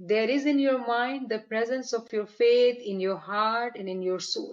there is in your mind the presence of your faith in your heart and in your soul.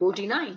49।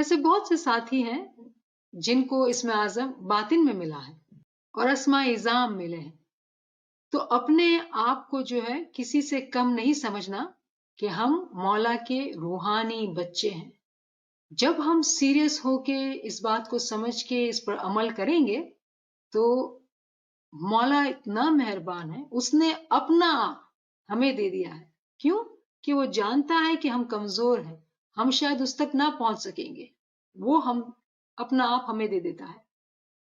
ایسے بہت سے ساتھی ہیں جن کو اسم اعظم باطن میں ملا ہے اور اسماء اعظام ملے ہیں. تو اپنے آپ کو جو ہے کسی سے کم نہیں سمجھنا کہ ہم مولا کے روحانی بچے ہیں. جب ہم سیریس ہو کے اس بات کو سمجھ کے اس پر عمل کریں گے تو مولا اتنا مہربان ہے، اس نے اپنا آپ ہمیں دے دیا ہے. کیوں؟ کہ وہ جانتا ہے کہ ہم کمزور ہیں، ہم شاید اس تک نہ پہنچ سکیں گے، وہ ہم اپنا آپ ہمیں دے دیتا ہے.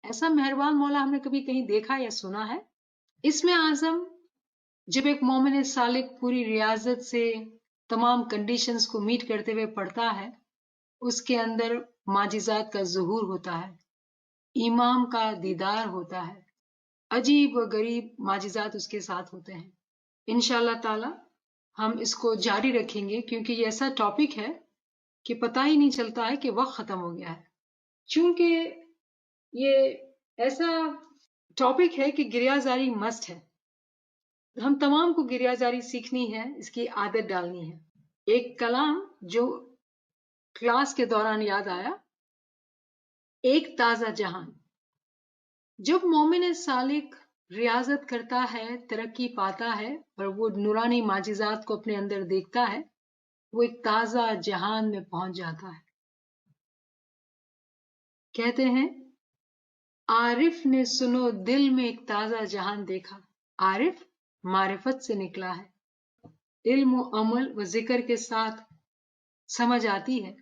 ایسا مہربان مولا ہم نے کبھی کہیں دیکھا یا سنا ہے؟ اسم اعظم جب ایک مومن سالک پوری ریاضت سے تمام کنڈیشنز کو میٹ کرتے ہوئے پڑھتا ہے، اس کے اندر معجزات کا ظہور ہوتا ہے، امام کا دیدار ہوتا ہے، عجیب و غریب معجزات اس کے ساتھ ہوتے ہیں. انشاءاللہ تعالی ہم اس کو جاری رکھیں گے کیونکہ یہ ایسا ٹاپک ہے کہ پتہ ہی نہیں چلتا ہے کہ وقت ختم ہو گیا ہے. چونکہ یہ ایسا ٹاپک ہے کہ گریہ زاری مسٹ ہے. ہم تمام کو گریہ زاری سیکھنی ہے، اس کی عادت ڈالنی ہے. ایک کلام جو کلاس کے دوران یاد آیا، ایک تازہ جہان. جب مومن سالک ریاضت کرتا ہے، ترقی پاتا ہے اور وہ نورانی معجزات کو اپنے اندر دیکھتا ہے، وہ ایک تازہ جہان میں پہنچ جاتا ہے. کہتے ہیں عارف نے سنو دل میں ایک تازہ جہان دیکھا. عارف معرفت سے نکلا ہے، علم و عمل و ذکر کے ساتھ سمجھ آتی ہے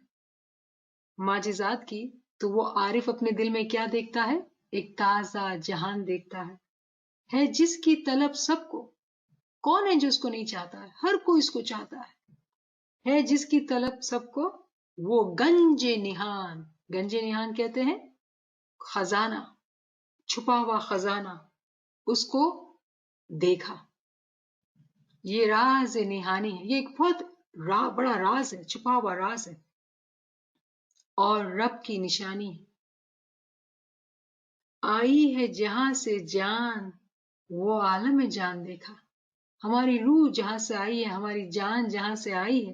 معجزات کی، تو وہ عارف اپنے دل میں کیا دیکھتا ہے؟ ایک تازہ جہان دیکھتا ہے جس کی طلب سب کو. کون ہے جو اس کو نہیں چاہتا ہے؟ ہر کوئی اس کو چاہتا ہے جس کی طلب سب کو. وہ گنج نہان، گنج نہان کہتے ہیں خزانہ، چھپا ہوا خزانہ، اس کو دیکھا. یہ راز نہانی ہے، یہ ایک بہت بڑا راز ہے، چھپا ہوا راز ہے اور رب کی نشانی ہے. آئی ہے جہاں سے جان، وہ عالم جان دیکھا. ہماری روح جہاں سے آئی ہے، ہماری جان جہاں سے آئی ہے،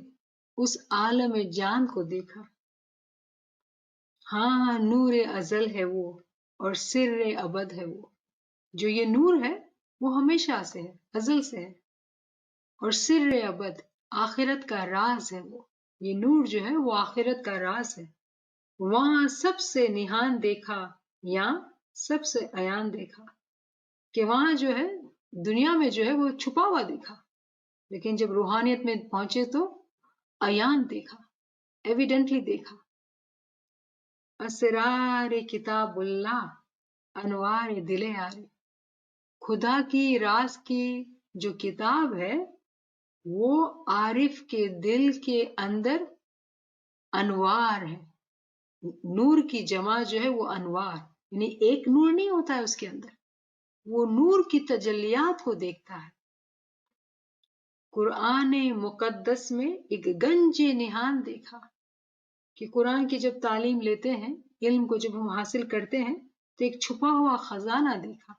اس عالم جان کو دیکھا. ہاں نور ازل ہے وہ اور سر ابد ہے وہ. جو یہ نور ہے وہ ہمیشہ سے ہے، ازل سے ہے، اور سر ابد آخرت کا راز ہے وہ. یہ نور جو ہے وہ آخرت کا راز ہے. وہاں سب سے نہان دیکھا یا سب سے عیان دیکھا. کہ وہاں جو ہے دنیا میں جو ہے وہ چھپا ہوا دیکھا، لیکن جب روحانیت میں پہنچے تو عیان دیکھا، ایویڈنٹلی دیکھا. اسرار کتاب اللہ انوار دل آرے. خدا کی راز کی جو کتاب ہے وہ عارف کے دل کے اندر انوار ہے. نور کی جمع جو ہے وہ انوار، یعنی ایک نور نہیں ہوتا ہے اس کے اندر، وہ نور کی تجلیات کو دیکھتا ہے. قرآن مقدس میں ایک گنج نہان دیکھا. کہ قرآن کی جب تعلیم لیتے ہیں، علم کو جب ہم حاصل کرتے ہیں تو ایک چھپا ہوا خزانہ دیکھا.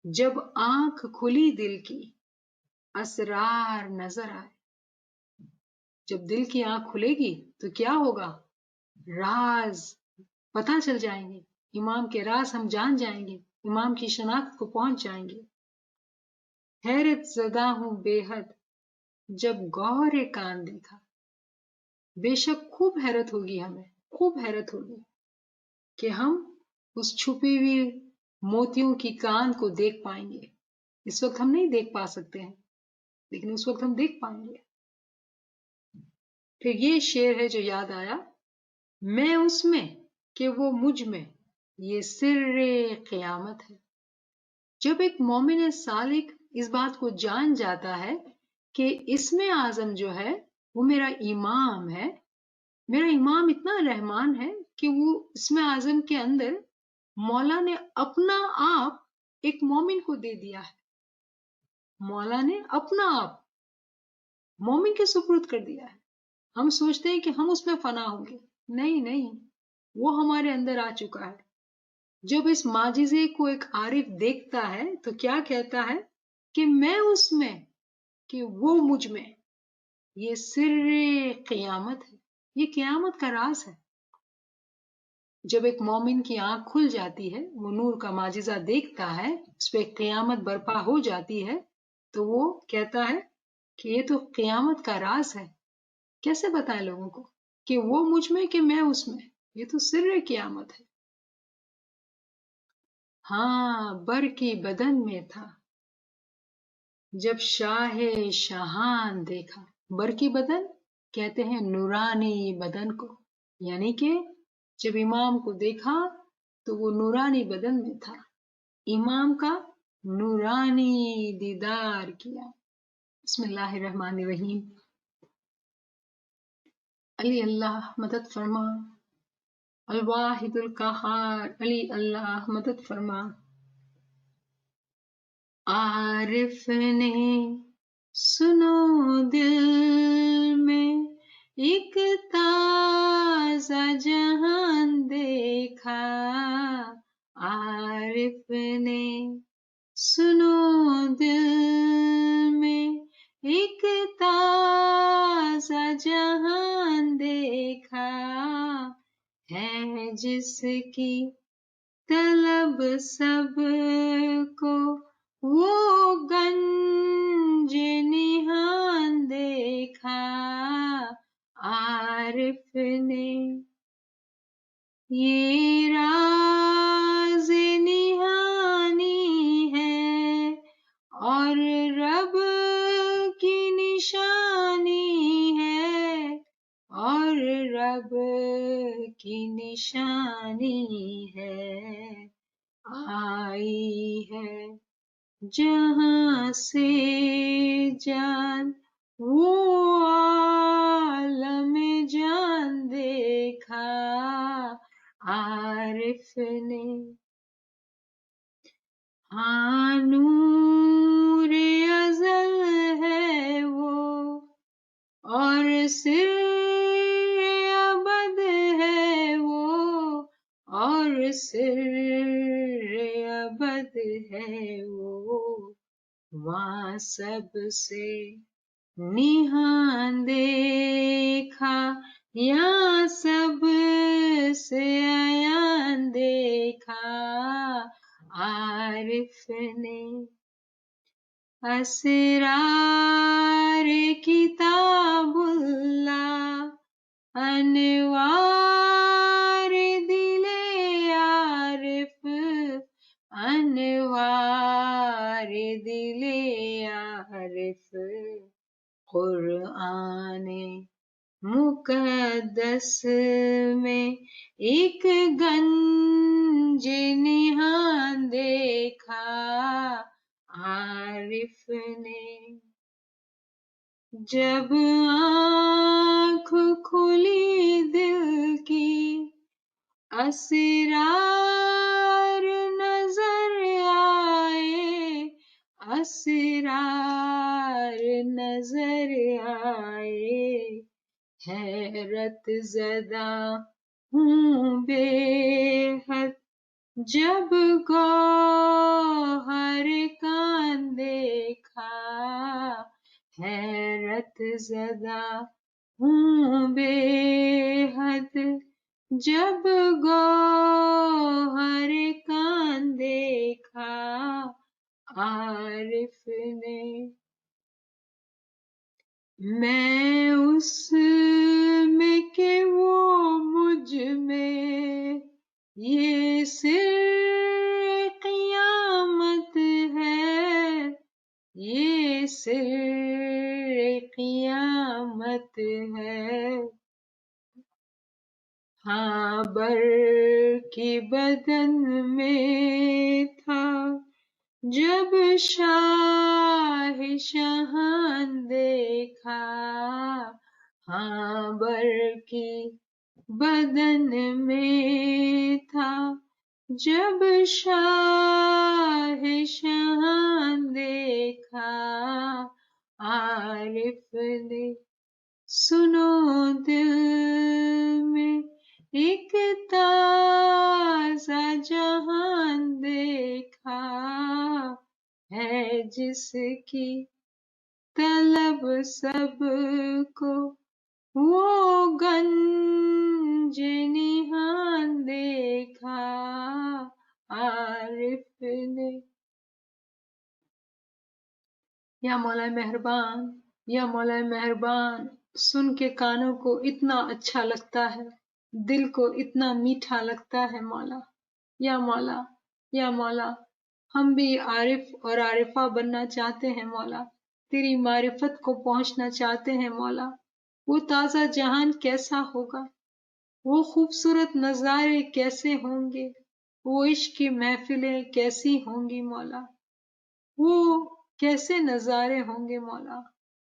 جب آنکھ کھلی دل کی اسرار نظر آئے. جب دل کی آنکھ کھلے گی تو کیا ہوگا؟ راز پتہ چل جائیں گے، امام کے راز ہم جان جائیں گے، امام کی شناخت کو پہنچ جائیں گے. حیرت زدہ ہوں بے حد جب گوہر کان دیکھا. بے شک خوب حیرت ہوگی، ہمیں خوب حیرت ہوگی کہ ہم اس چھپی ہوئی موتیوں کی کان کو دیکھ پائیں گے. اس وقت ہم نہیں دیکھ پا سکتے ہیں، لیکن اس وقت ہم دیکھ پائیں گے. پھر یہ شعر ہے جو یاد آیا، میں اس میں کہ وہ مجھ میں، یہ سر قیامت ہے. جب ایک مومن سالک اس بات کو جان جاتا ہے کہ اسم اعظم جو ہے وہ میرا امام ہے، میرا امام اتنا رحمان ہے کہ وہ اسم اعظم کے اندر مولا نے اپنا آپ ایک مومن کو دے دیا ہے. مولا نے اپنا آپ مومن کے سپرد کر دیا ہے. ہم سوچتے ہیں کہ ہم اس میں فنا ہوں گے، نہیں نہیں، وہ ہمارے اندر آ چکا ہے. جب اس معجزے کو ایک عارف دیکھتا ہے تو کیا کہتا ہے کہ میں اس میں کہ وہ مجھ میں، یہ سر قیامت ہے. یہ قیامت کا راز ہے. جب ایک مومن کی آنکھ کھل جاتی ہے، وہ نور کا معجزہ دیکھتا ہے، اس پہ قیامت برپا ہو جاتی ہے، تو وہ کہتا ہے کہ یہ تو قیامت کا راز ہے، کیسے بتائیں لوگوں کو کہ وہ مجھ میں کہ میں اس میں، یہ تو سر قیامت ہے۔ ہاں، بر کی بدن میں تھا جب شاہ شاہان دیکھا۔ بر کی بدن کہتے ہیں نورانی بدن کو، یعنی کہ جب امام کو دیکھا تو وہ نورانی بدن میں تھا، امام کا نورانی دیدار کیا۔ بسم اللہ الرحمن الرحیم۔ علی اللہ مدد فرما، الواحد القہار، علی اللہ مدد فرما۔ عارف نے سنو دل میں ایک تازہ جہان دیکھا، عارف نے سنو دل میں ایک تازہ جہان دیکھا، ہے جس کی طلب سب کو وہ گنج نہان دیکھا، عارف نے یہ راز نہانی ہے اور رب کی نشانی ہے، اور رب کی نشانی ہے، آئی ہے جہاں سے جان وہ عالم جان دیکھا، عارف نے ہاں نور ازل ہے وہ اور سر ابد ہے وہ، اور سر ابد ہے وہ، وہاں سب سے نہان دیکھا یا سب سے عیان دیکھا، عارف نے اسرار کتاب اللہ، انوار دل عارف، انوار دل عارف، قرآن مقدس میں ایک گنج نہان دیکھا، عارف نے جب آنکھ کھلی دل کی اسرار نظر آئے، اسرار نظر آئے، حیرت زدہ ہوں بے حد جب گوہر کان دیکھا، حیرت زدہ ہوں بے حد جب گوہر کان دیکھا، عارف نے میں اس میں کہ وہ مجھ میں، یہ سر قیامت ہے، یہ سر قیامت ہے، ہاں بر کی بدن میں تھا جب شاہ شاہان دیکھا، ہاں بر کی بدن میں تھا جب شاہ شاہان دیکھا، عارف نے سنو دل میں ایک تازہ جہان دیکھا، ہے جس کی طلب سب کو وہ گنج نہان دیکھا، یا مولا مہربان، یا مولا مہربان، سن کے کانوں کو اتنا اچھا لگتا ہے، دل کو اتنا میٹھا لگتا ہے مولا۔ یا مولا، یا مولا، ہم بھی عارف اور عارفہ بننا چاہتے ہیں مولا، تیری معرفت کو پہنچنا چاہتے ہیں مولا۔ وہ تازہ جہان کیسا ہوگا، وہ خوبصورت نظارے کیسے ہوں گے، وہ عشق کی محفلیں کیسی ہوں گی مولا، وہ کیسے نظارے ہوں گے مولا،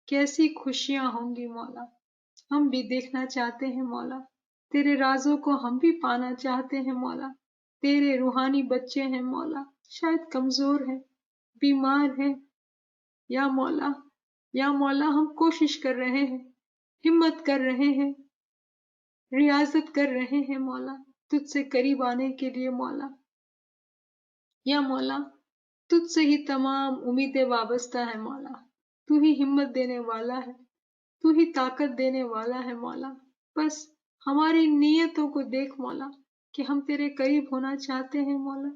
کیسی خوشیاں ہوں گی مولا۔ ہم بھی دیکھنا چاہتے ہیں مولا، تیرے رازوں کو ہم بھی پانا چاہتے ہیں مولا۔ تیرے روحانی بچے ہیں مولا، شاید کمزور ہیں، بیمار ہیں، یا مولا، یا مولا ہم کوشش کر رہے ہیں، ہمت کر رہے ہیں، ریاضت کر رہے ہیں مولا، تجھ سے قریب آنے کے لیے مولا۔ یا مولا، تجھ سے ہی تمام امیدیں وابستہ ہیں مولا، تو ہی ہمت دینے والا ہے، تو ہی طاقت دینے والا ہے مولا۔ بس ہماری نیتوں کو دیکھ مولا کہ ہم تیرے قریب ہونا چاہتے ہیں مولا۔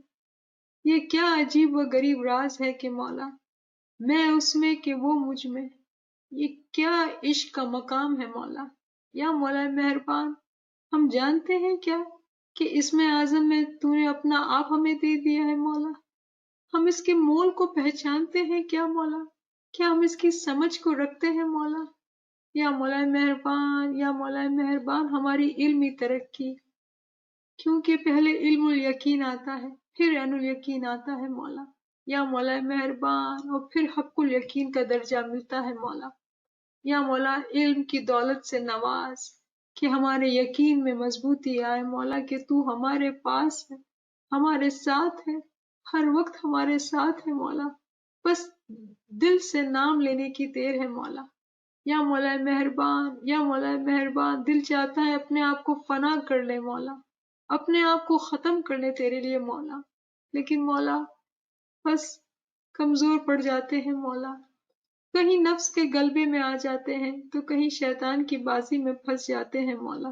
یہ کیا عجیب و غریب راز ہے کہ مولا میں اس میں کہ وہ مجھ میں، یہ کیا عشق کا مقام ہے مولا۔ یا مولا مہربان، ہم جانتے ہیں کیا کہ اس میں اعظم میں تو نے اپنا آپ ہمیں دے دیا ہے مولا۔ ہم اس کے مول کو پہچانتے ہیں کیا مولا، کیا ہم اس کی سمجھ کو رکھتے ہیں مولا۔ یا مولا مہربان، یا مولا مہربان، ہماری علمی ترقی، کیونکہ پہلے علم الیقین آتا ہے، پھر عین الیقین آتا ہے مولا۔ یا مولا مہربان، اور پھر حق الیقین کا درجہ ملتا ہے مولا۔ یا مولا علم کی دولت سے نواز کہ ہمارے یقین میں مضبوطی آئے مولا، کہ تو ہمارے پاس ہے، ہمارے ساتھ ہے، ہر وقت ہمارے ساتھ ہے مولا، بس دل سے نام لینے کی دیر ہے مولا۔ یا مولا مہربان، یا مولا مہربان، دل چاہتا ہے اپنے آپ کو فنا کر لے مولا، اپنے آپ کو ختم کر لے تیرے لیے مولا، لیکن مولا بس کمزور پڑ جاتے ہیں مولا، کہیں نفس کے غلبے میں آ جاتے ہیں تو کہیں شیطان کی بازی میں پھنس جاتے ہیں مولا۔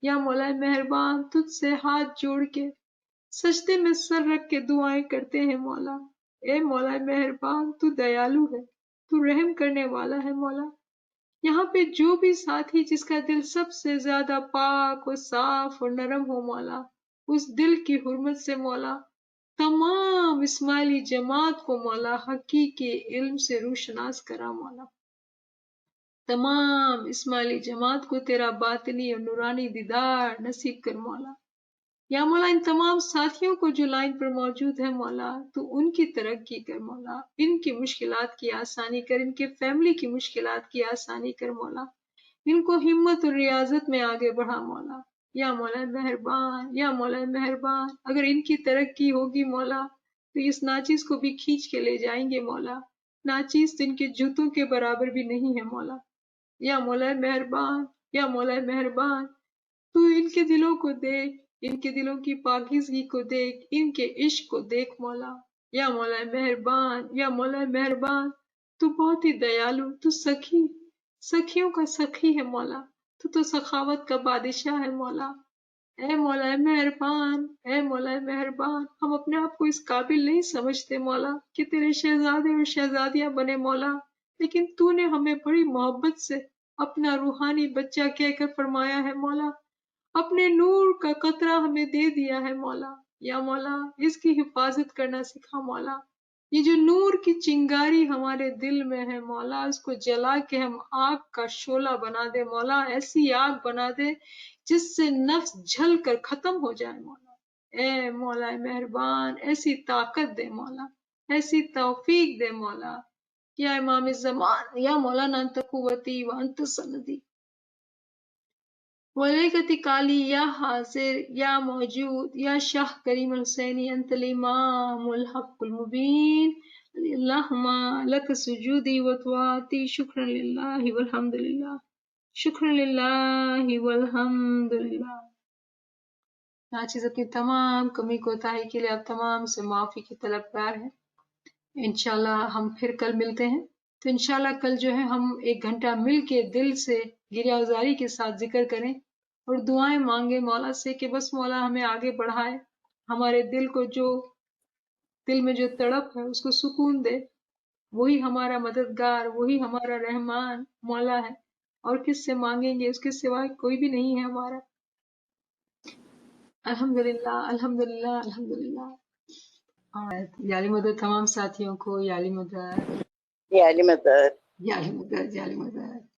یا مولا مہربان، تجھ سے ہاتھ جوڑ کے سجدے میں سر رکھ کے دعائیں کرتے ہیں مولا۔ اے مولا مہربان، تو دیالو ہے، تو رحم کرنے والا ہے مولا۔ یہاں پہ جو بھی ساتھی جس کا دل سب سے زیادہ پاک اور صاف اور نرم ہو مولا، اس دل کی حرمت سے مولا تمام اسماعیلی جماعت کو مولا حقیقی علم سے روشناس کرا مولا، تمام اسماعیلی جماعت کو تیرا باطنی اور نورانی دیدار نصیب کر مولا۔ یا مولا ان تمام ساتھیوں کو جو لائن پر موجود ہے مولا، تو ان کی ترقی کر مولا، ان کی مشکلات کی آسانی کر، ان کے فیملی کی مشکلات کی آسانی کر مولا، ان کو ہمت اور ریاضت میں آگے بڑھا مولا۔ یا مولا مہربان، یا مولا مہربان، اگر ان کی ترقی ہوگی مولا تو اس ناچیز کو بھی کھینچ کے لے جائیں گے مولا، ناچیز تو ان کے جوتوں کے برابر بھی نہیں ہے مولا۔ یا مولا مہربان، یا مولا مہربان، تو ان کے دلوں کو دیکھ، ان کے دلوں کی پاکیزگی کو دیکھ، ان کے عشق کو دیکھ مولا۔ یا مولا مہربان، یا مولا مہربان، تو بہت ہی دیالو، تو سخی، سخیوں کا سخی ہے مولا، تو سخاوت کا بادشاہ ہے مولا۔ اے مولا مہربان، اے مولا مہربان، ہم اپنے آپ کو اس قابل نہیں سمجھتے مولا کہ تیرے شہزادے اور شہزادیاں بنے مولا، لیکن تو نے ہمیں بڑی محبت سے اپنا روحانی بچہ کہہ کر فرمایا ہے مولا، اپنے نور کا قطرہ ہمیں دے دیا ہے مولا۔ یا مولا اس کی حفاظت کرنا سکھا مولا، یہ جو نور کی چنگاری ہمارے دل میں ہے مولا، اس کو جلا کے ہم آگ کا شعلہ بنا دے مولا، ایسی آگ بنا دے جس سے نفس جھل کر ختم ہو جائے مولا۔ اے مولا مہربان، ایسی طاقت دے مولا، ایسی توفیق دے مولا۔ یا امام زمان، یا مولانا انت قوتی وانت سندی، ولیکتی کالی، یا حاضر، یا موجود، یا شاہ کریم الحسینی، انت الامام الحق المبین، اللہم لک سجودی و طاعتی، شکر للہ والحمد للہ، شکر للہ والحمد للہ۔ ناچیز اپنی تمام کمی کوتاہی کے لیے آپ تمام سے معافی کی طلبگار ہیں۔ انشاءاللہ ہم پھر کل ملتے ہیں، تو انشاءاللہ کل جو ہے ہم 1 گھنٹہ مل کے دل سے گریہ گزاری کے ساتھ ذکر کریں اور دعائیں مانگے مولا سے کہ بس مولا ہمیں آگے بڑھائے، ہمارے دل میں جو تڑپ ہے اس کو سکون دے، وہی ہمارا مددگار، وہی ہمارا رحمان مولا ہے، اور کس سے مانگیں گے؟ اس کے سوا کوئی بھی نہیں ہے ہمارا۔ الحمدللہ الحمدللہ الحمدللہ۔ اور یالی مدد تمام ساتھیوں کو، یالی مدد، یالی مدد۔ یالی مدد، یالی مدد۔